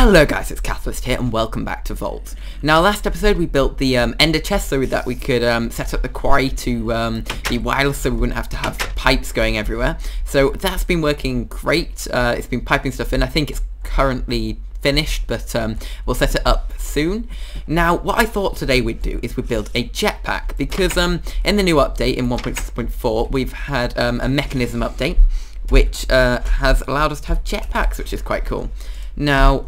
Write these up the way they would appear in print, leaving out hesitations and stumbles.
Hello guys, it's Catalyst here and welcome back to Voltz. Now last episode we built the ender chest so that we could set up the quarry to be wireless so we wouldn't have to have pipes going everywhere. So that's been working great, it's been piping stuff in. I think it's currently finished, but we'll set it up soon. Now what I thought today we'd do is we'd build a jetpack because in the new update in 1.6.4 we've had a mechanism update which has allowed us to have jetpacks, which is quite cool. Now,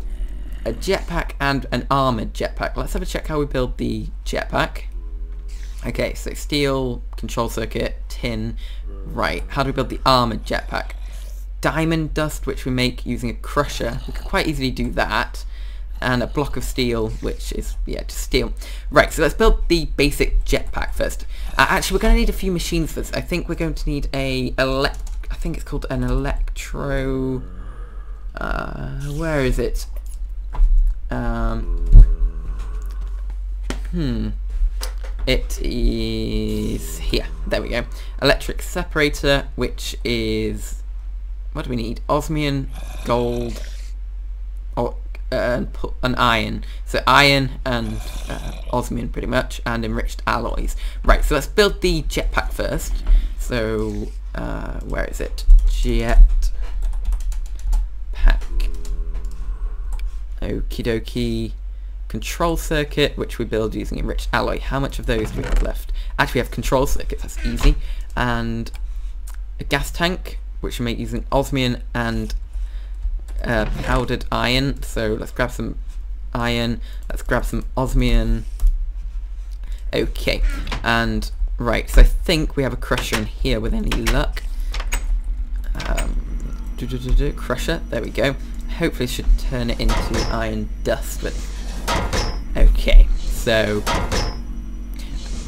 a jetpack and an armoured jetpack. Let's have a check how we build the jetpack. Okay, so steel, control circuit, tin. Right, how do we build the armoured jetpack? Diamond dust, which we make using a crusher. We could quite easily do that. And a block of steel, which is, yeah, just steel. Right, so let's build the basic jetpack first. Actually, we're going to need a few machines for this. I think we're going to need I think it's called an electro... where is it? It is here. There we go. Electric separator, which is... what do we need? Osmium, gold, or an iron. So iron and osmium pretty much, and enriched alloys. Right, so let's build the jetpack first. So, where is it? Jetpack. Okie dokie. Control circuit, which we build using enriched alloy. How much of those do we have left? Actually, we have control circuits, that's easy. And a gas tank, which we make using osmium and powdered iron. So let's grab some iron, let's grab some osmium. Okay, and right, so I think we have a crusher in here with any luck. Crusher, there we go. Hopefully it should turn it into iron dust. But okay, so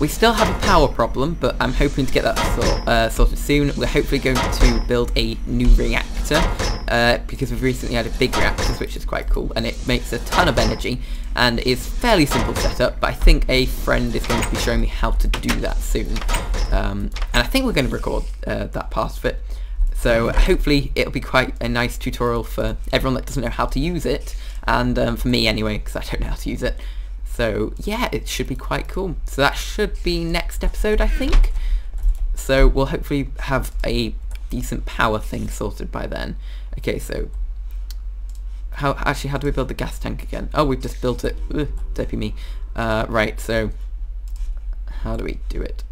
we still have a power problem, but I'm hoping to get that sorted soon. We're hopefully going to build a new reactor because we've recently had a big reactor, which is quite cool, and it makes a ton of energy and is fairly simple setup. But I think a friend is going to be showing me how to do that soon, and I think we're going to record that part of it. So hopefully it'll be quite a nice tutorial for everyone that doesn't know how to use it, and for me anyway, because I don't know how to use it. So yeah, it should be quite cool. So that should be next episode, I think. So we'll hopefully have a decent power thing sorted by then. Okay, so how do we build the gas tank again? Oh, we've just built it. Ugh, dopey me. Right, so how do we do it?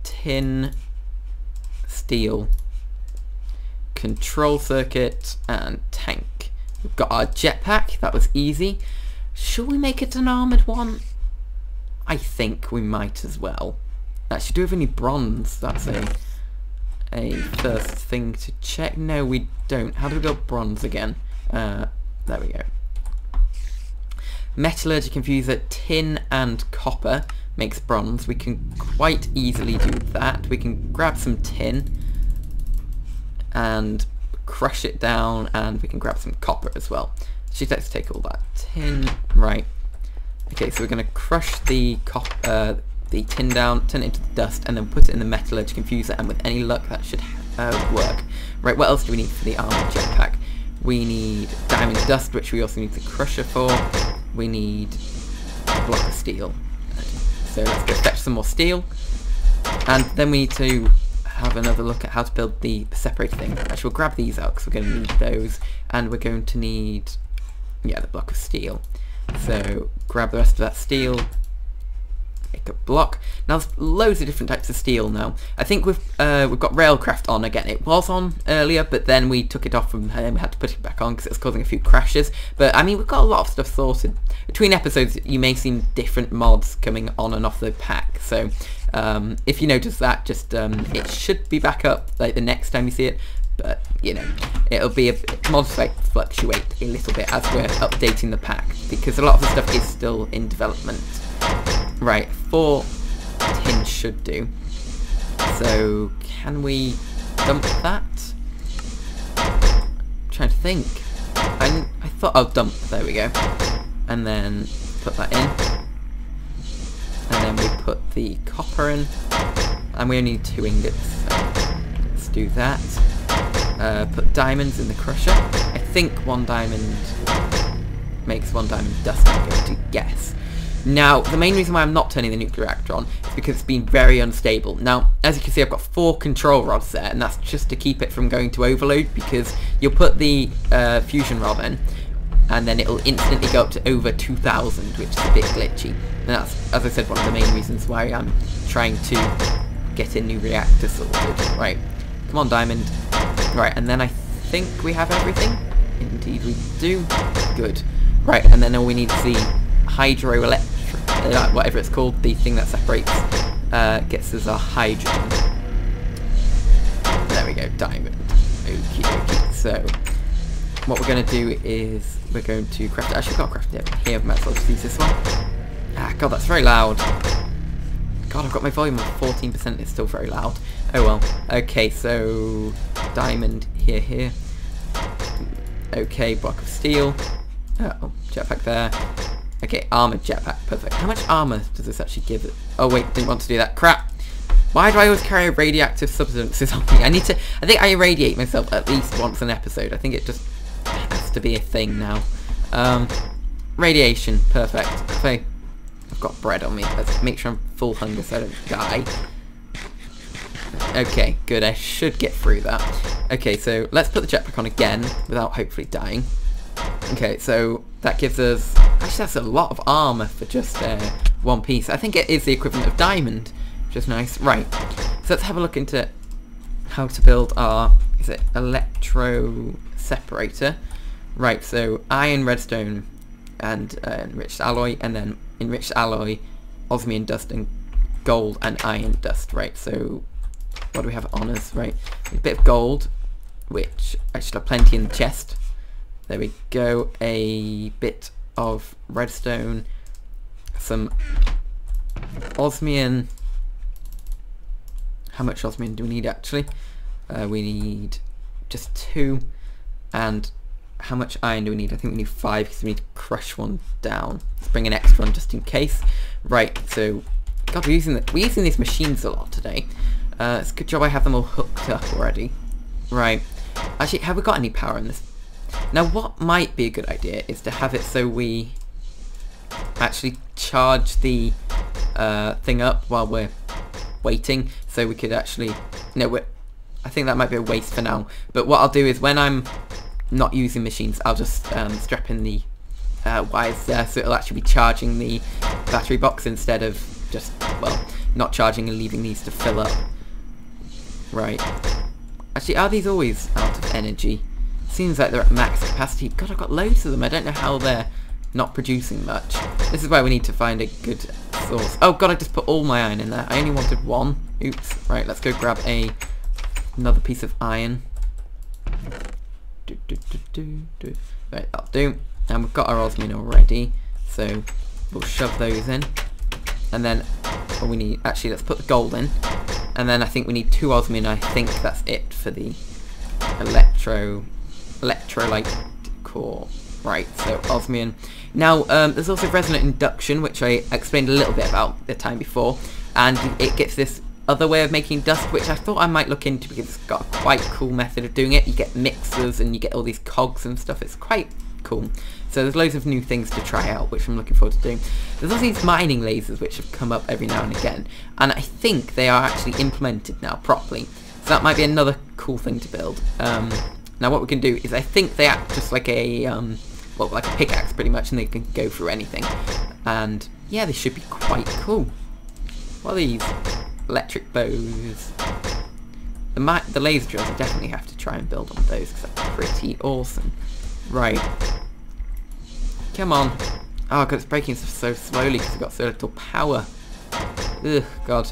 Tin, steel, control circuit, and tank. We've got our jetpack, that was easy. Should we make it an armoured one? I think we might as well. Actually, do we have any bronze? That's a first thing to check. No, we don't. How do we build bronze again? There we go. Metallurgy confuser, tin and copper makes bronze. We can quite easily do that. We can grab some tin and crush it down, and we can grab some copper as well. Let's take all that tin. Right. Okay, so we're going to crush the tin down, turn it into the dust, and then put it in the metallurgy confuser, and with any luck that should work. Right, what else do we need for the armored jetpack? We need diamond dust, which we also need the crusher for. We need a block of steel. So let's go fetch some more steel, and then we need to have another look at how to build the separator thing. Actually, we'll grab these out because we're going to need those, and we're going to need, yeah, the block of steel. So grab the rest of that steel, make a block. Now there's loads of different types of steel now. I think we've got Railcraft on again. It was on earlier, but then we took it off and we had to put it back on because it was causing a few crashes. But I mean, we've got a lot of stuff sorted. Between episodes, you may see different mods coming on and off the pack. So if you notice that, just it should be back up like the next time you see it. But you know, it'll be mods might fluctuate a little bit as we're updating the pack because a lot of the stuff is still in development. Right, 4 tin should do. So can we dump that? I'm trying to think. I thought I'll dump. There we go. And then put that in. And then we put the copper in. And we only need 2 ingots. So let's do that. Put diamonds in the crusher. I think 1 diamond makes 1 diamond dust, I'm going to guess. Now, the main reason why I'm not turning the nuclear reactor on is because it's been very unstable. Now, as you can see, I've got 4 control rods there, and that's just to keep it from going to overload, because you'll put the fusion rod in, and then it'll instantly go up to over 2,000, which is a bit glitchy. And that's, as I said, one of the main reasons why I'm trying to get a new reactor sorted. Right, come on, diamond. Right, and then I think we have everything. Indeed we do. Good. Right, and then all we need is the hydroelectric, whatever it's called, the thing that separates, gets us our hydrogen. There we go, diamond. Okie dokie. So, what we're going to do is, we're going to craft it. Actually, can't craft it here, might as well just use this one. Ah, God, that's very loud. God, I've got my volume of 14%, it's still very loud. Oh well. Okay, so, diamond here. Okay, block of steel. Oh, jetpack there. Okay, armoured jetpack, perfect. How much armour does this actually give it? Oh wait, didn't want to do that. Crap! Why do I always carry radioactive substances on me? I think I irradiate myself at least once an episode. I think it just has to be a thing now. Radiation, perfect. Okay, I've got bread on me. Let's make sure I'm full hunger so I don't die. Okay, good, I should get through that. Okay, so let's put the jetpack on again without hopefully dying. Okay, so that gives us... Actually, that's a lot of armour for just one piece. I think it is the equivalent of diamond, which is nice. Right, so let's have a look into how to build our... Is it electro separator? Right, so iron, redstone, and enriched alloy, and then enriched alloy, osmium dust, and gold and iron dust. Right, so what do we have on us? Right, a bit of gold, which I should have plenty in the chest. There we go, a bit of redstone, some osmium. How much osmium do we need actually? We need just 2. And how much iron do we need? I think we need 5 because we need to crush one down. Let's bring an extra one just in case. Right, so God, we're using these machines a lot today. It's a good job I have them all hooked up already. Right, actually, have we got any power in this? Now, what might be a good idea is to have it so we actually charge the thing up while we're waiting, so we could actually... No, I think that might be a waste for now. But what I'll do is when I'm not using machines, I'll just strap in the wires there, so it'll actually be charging the battery box instead of just, well, not charging and leaving these to fill up. Right. Actually, are these always out of energy? Seems like they're at max capacity. God, I've got loads of them. I don't know how they're not producing much. This is where we need to find a good source. Oh God, I just put all my iron in there. I only wanted 1. Oops. Right, let's go grab another piece of iron. Right, that'll do. And we've got our osmium already, so we'll shove those in. And then we need... Actually, let's put the gold in. And then I think we need 2 osmium. I think that's it for the electrolyte core. Right, so osmium. Now, there's also resonant induction, which I explained a little bit about the time before, and it gets this other way of making dust, which I thought I might look into because it's got a quite cool method of doing it. You get mixers and you get all these cogs and stuff. It's quite cool. So there's loads of new things to try out, which I'm looking forward to doing. There's also these mining lasers which have come up every now and again, and I think they are actually implemented now properly. So that might be another cool thing to build. Now what we can do is, I think they act just like a, well, like a pickaxe pretty much, and they can go through anything. And yeah, they should be quite cool. What are these? Electric bows. The laser drills, I definitely have to try and build on those because they're pretty awesome. Right. Come on. Oh God, it's breaking so slowly because it's got so little power. Ugh, God.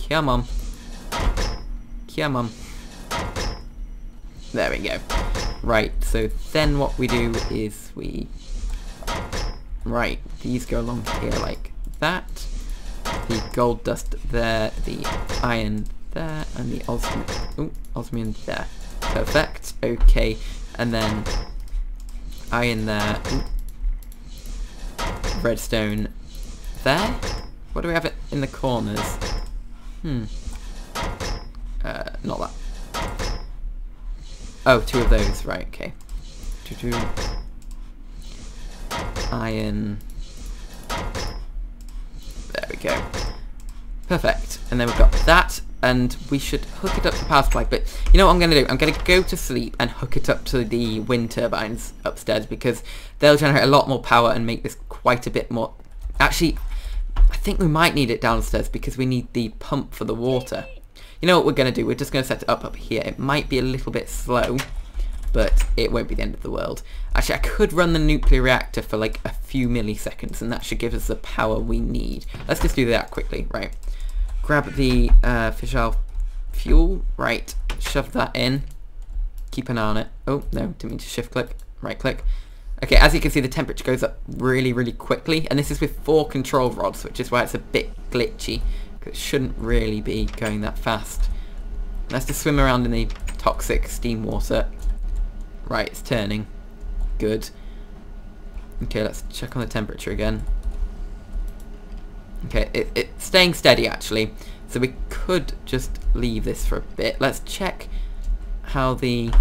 Come on. Come on. There we go. Right, so then what we do is we... Right, these go along here like that. The gold dust there, the iron there, and the osmium there. Perfect. Okay, and then iron there. Redstone there. What do we have it in the corners? Not that. Oh, 2 of those, right, okay. 2. Iron. There we go. Perfect. And then we've got that, and we should hook it up to the power supply. But you know what I'm going to do? I'm going to go to sleep and hook it up to the wind turbines upstairs, because they'll generate a lot more power and make this quite a bit more... Actually, I think we might need it downstairs because we need the pump for the water. You know what we're going to do? We're just going to set it up here. It might be a little bit slow, but it won't be the end of the world. Actually, I could run the nuclear reactor for like a few milliseconds, and that should give us the power we need. Let's just do that quickly, right? Grab the fissile fuel, right, shove that in, keep an eye on it. Oh, no, didn't mean to shift click, right click. Okay, as you can see, the temperature goes up really, really quickly, and this is with 4 control rods, which is why it's a bit glitchy, because it shouldn't really be going that fast. Let's just swim around in the toxic steam water. Right, it's turning. Good. Okay, let's check on the temperature again. Okay, it's staying steady actually, so we could just leave this for a bit. Let's check how the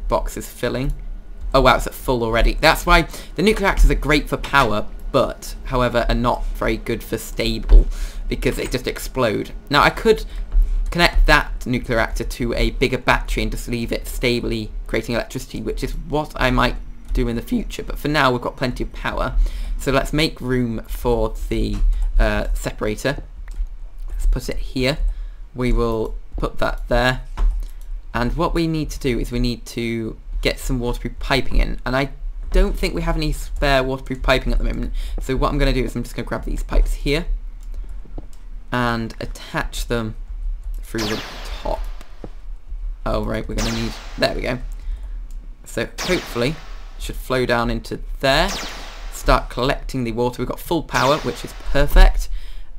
box is filling. Oh wow, it's at full already. That's why the nuclear reactors are great for power, but however are not very good for stable, because they just explode. Now I could connect that nuclear reactor to a bigger battery and just leave it stably creating electricity, which is what I might do in the future, but for now we've got plenty of power. So let's make room for the separator. Let's put it here. We will put that there, and what we need to do is we need to get some waterproof piping in, and I don't think we have any spare waterproof piping at the moment, so what I'm going to do is I'm just going to grab these pipes here and attach them through the top. Oh right, we're going to need... There we go. So hopefully it should flow down into there, start collecting the water. We've got full power, which is perfect,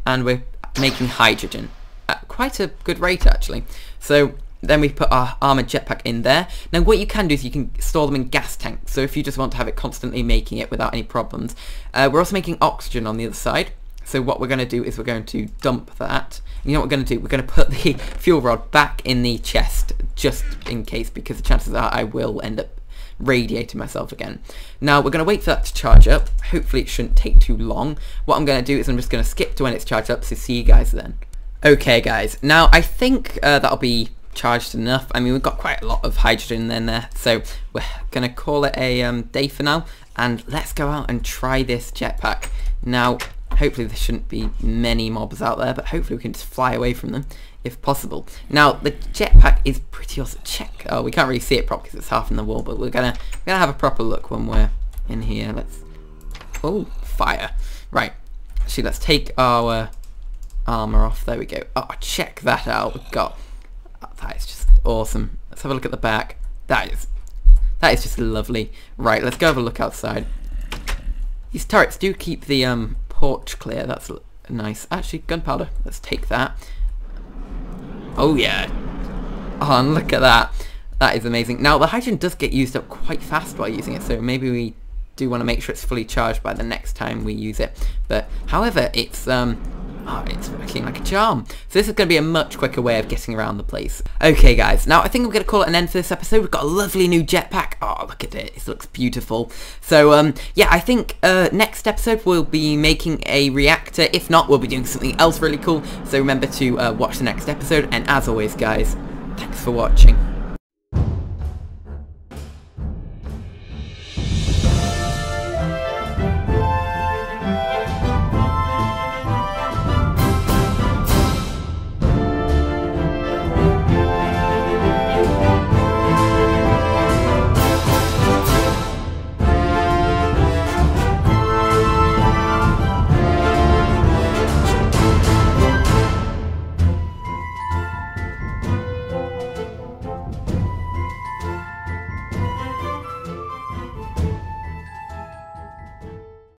and we're making hydrogen at quite a good rate actually. So then we put our armoured jetpack in there. Now what you can do is you can store them in gas tanks, so if you just want to have it constantly making it without any problems. We're also making oxygen on the other side, so what we're going to do is we're going to dump that. You know what we're going to do? We're going to put the fuel rod back in the chest, just in case, because the chances are I will end up radiating myself again. Now we're going to wait for that to charge up. Hopefully it shouldn't take too long. What I'm going to do is I'm just going to skip to when it's charged up, so see you guys then. Okay guys, now I think that'll be charged enough. I mean, we've got quite a lot of hydrogen in there, so we're going to call it a day for now, and let's go out and try this jetpack. Now hopefully there shouldn't be many mobs out there, but hopefully we can just fly away from them if possible. Now the jetpack is pretty awesome. Check. Oh, we can't really see it properly because it's half in the wall, but we're gonna have a proper look when we're in here. Let's... Oh, fire. Right. Actually, let's take our armor off. There we go. Oh, check that out. We've got... Oh, that is just awesome. Let's have a look at the back. That is just lovely. Right, let's go have a look outside. These turrets do keep the porch clear. That's nice. Actually, gunpowder. Let's take that. Oh yeah. Oh, and look at that. That is amazing. Now the hydrogen does get used up quite fast while using it, so maybe we do want to make sure it's fully charged by the next time we use it. But however, it's working like a charm. So this is going to be a much quicker way of getting around the place. Okay guys, now I think I'm going to call it an end for this episode. We've got a lovely new jetpack. Oh, look at it. It looks beautiful. So yeah, I think next episode we'll be making a reactor. If not, we'll be doing something else really cool. So remember to watch the next episode. And as always guys, thanks for watching.